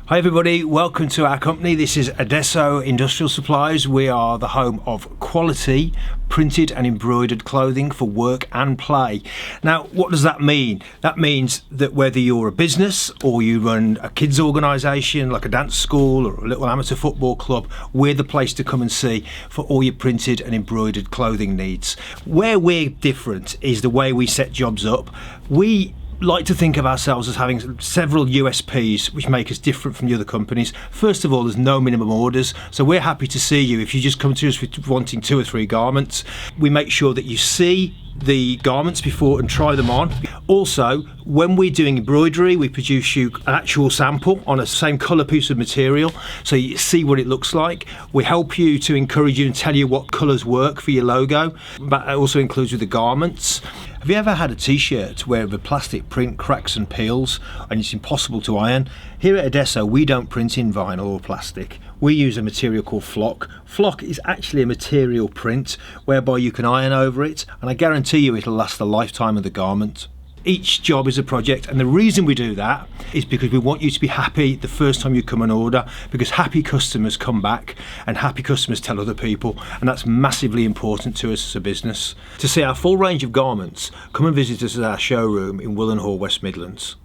Hi everybody, welcome to our company. This is Adesso Industrial Supplies. We are the home of quality printed and embroidered clothing for work and play. Now, what does that mean? That means that whether you're a business or you run a kids organisation like a dance school or a little amateur football club, we're the place to come and see for all your printed and embroidered clothing needs. Where we're different is the way we set jobs up. We like to think of ourselves as having several USPs which make us different from the other companies. First of all, there's no minimum orders, so we're happy to see you if you just come to us with wanting 2 or 3 garments. We make sure that you see the garments before and try them on. Also, when we're doing embroidery, we produce you an actual sample on a same colour piece of material so you see what it looks like. We help you to encourage you and tell you what colours work for your logo, but it also includes with the garments. Have you ever had a t-shirt where the plastic print cracks and peels and it's impossible to iron? Here at Adesso, we don't print in vinyl or plastic. We use a material called flock. Flock is actually a material print whereby you can iron over it, and I guarantee you it'll last the lifetime of the garment. Each job is a project, and the reason we do that is because we want you to be happy the first time you come and order, because happy customers come back and happy customers tell other people, and that's massively important to us as a business. To see our full range of garments, come and visit us at our showroom in Willenhall, West Midlands.